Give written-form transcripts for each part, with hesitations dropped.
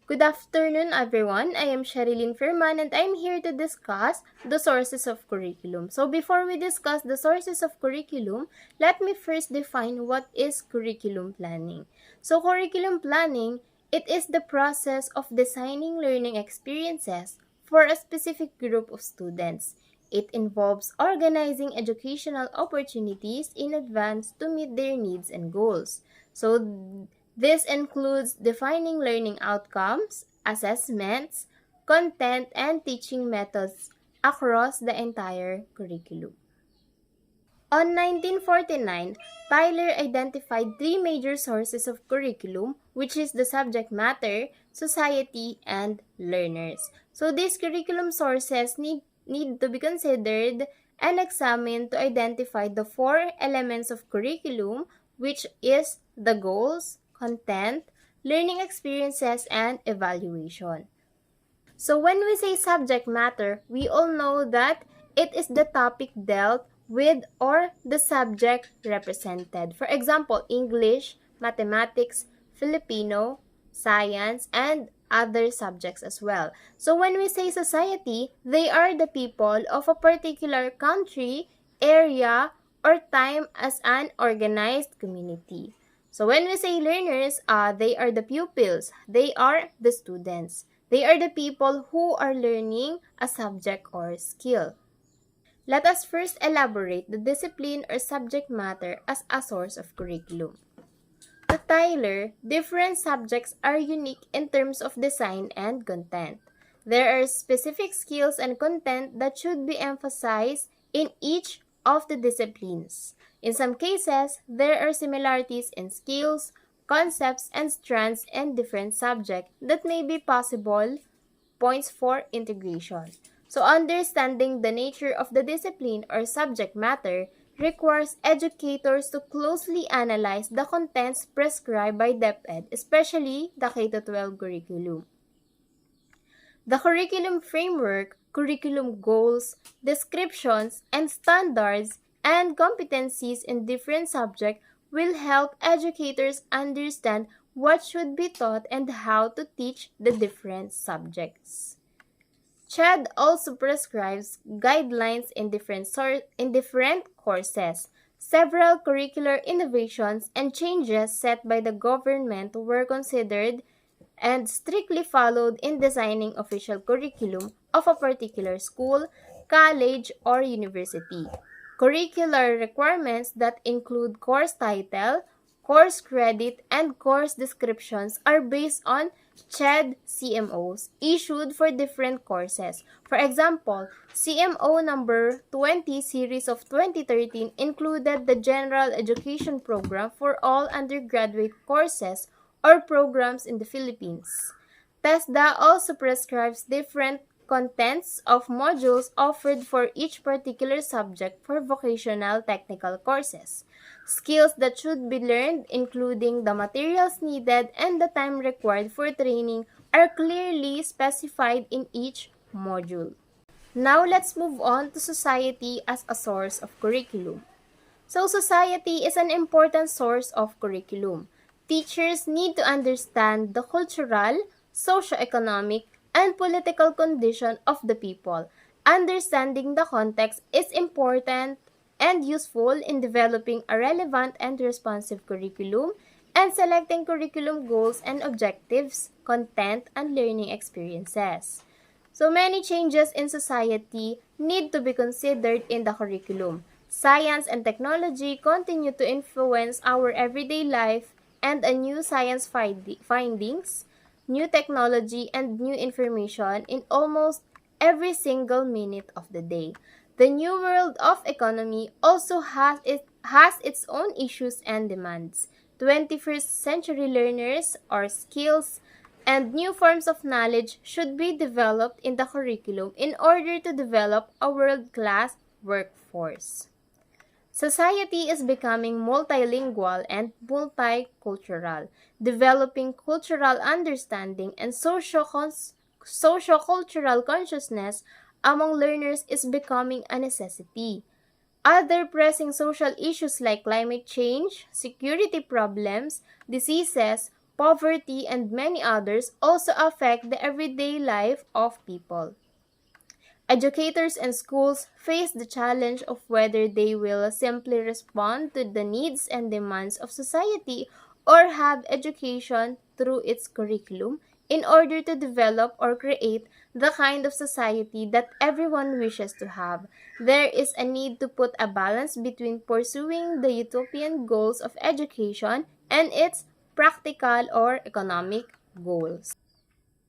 Good afternoon, everyone. I am Sherilyn Firman and I'm here to discuss the sources of curriculum. So, before we discuss the sources of curriculum, let me first define what is curriculum planning. So, curriculum planning, it is the process of designing learning experiences for a specific group of students. It involves organizing educational opportunities in advance to meet their needs and goals. So, this includes defining learning outcomes, assessments, content, and teaching methods across the entire curriculum. On 1949, Tyler identified three major sources of curriculum, which is the subject matter, society, and learners. So these curriculum sources need to be considered and examined to identify the four elements of curriculum, which is the goals, content, learning experiences, and evaluation. So when we say subject matter, we all know that it is the topic dealt with or the subject represented. For example, English, mathematics, Filipino, science, and other subjects as well. So when we say society, they are the people of a particular country, area, or time as an organized community. So when we say learners, they are the pupils. They are the students. They are the people who are learning a subject or skill. Let us first elaborate the discipline or subject matter as a source of curriculum. To Tyler, different subjects are unique in terms of design and content. There are specific skills and content that should be emphasized in each of the disciplines. In some cases, there are similarities in skills, concepts, and strands in different subjects that may be possible points for integration. So, understanding the nature of the discipline or subject matter requires educators to closely analyze the contents prescribed by DepEd, especially the K-12 curriculum. The curriculum framework, curriculum goals, descriptions, and standards and competencies in different subjects will help educators understand what should be taught and how to teach the different subjects. CHED also prescribes guidelines in different courses. Several curricular innovations and changes set by the government were considered and strictly followed in designing official curriculum of a particular school, college, or university. Curricular requirements that include course title, course credit, and course descriptions are based on CHED CMOs issued for different courses. For example, CMO number 20 series of 2013 included the General Education Program for all undergraduate courses or programs in the Philippines. TESDA also prescribes different contents of modules offered for each particular subject for vocational technical courses. Skills that should be learned, including the materials needed and the time required for training, are clearly specified in each module. Now let's move on to society as a source of curriculum. So, society is an important source of curriculum. Teachers need to understand the cultural, socio-economic, and political condition of the people. Understanding the context is important and useful in developing a relevant and responsive curriculum and selecting curriculum goals and objectives, content, and learning experiences. So many changes in society need to be considered in the curriculum. Science and technology continue to influence our everyday life, and a new science findings, new technology, and new information in almost every single minute of the day. The new world of economy also has its own issues and demands. 21st century learners or skills and new forms of knowledge should be developed in the curriculum in order to develop a world-class workforce. Society is becoming multilingual and multicultural, developing cultural understanding and social-cultural consciousness among learners is becoming a necessity. Other pressing social issues like climate change, security problems, diseases, poverty, and many others also affect the everyday life of people. Educators and schools face the challenge of whether they will simply respond to the needs and demands of society or have education through its curriculum in order to develop or create the kind of society that everyone wishes to have. There is a need to put a balance between pursuing the utopian goals of education and its practical or economic goals.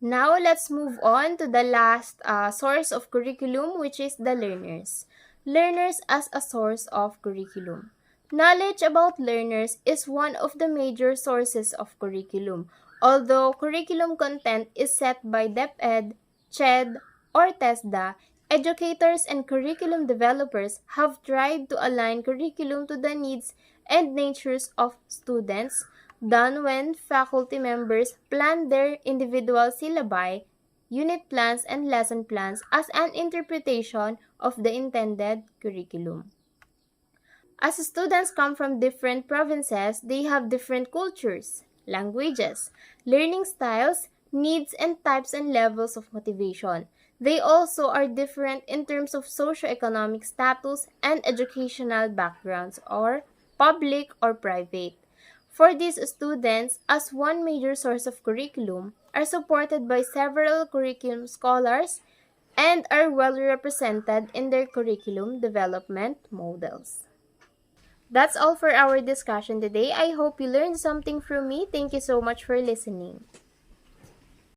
Now let's move on to the last source of curriculum, which is the learners. Learners as a source of curriculum. Knowledge about learners is one of the major sources of curriculum. Although curriculum content is set by DepEd, CHED, or TESDA, educators and curriculum developers have tried to align curriculum to the needs and natures of students, done when faculty members plan their individual syllabi, unit plans, and lesson plans as an interpretation of the intended curriculum. As students come from different provinces, they have different cultures, languages, learning styles, needs, and types and levels of motivation. They also are different in terms of socioeconomic status and educational backgrounds, or public or private. For these students, as one major source of curriculum, are supported by several curriculum scholars and are well represented in their curriculum development models. That's all for our discussion today. I hope you learned something from me. Thank you so much for listening.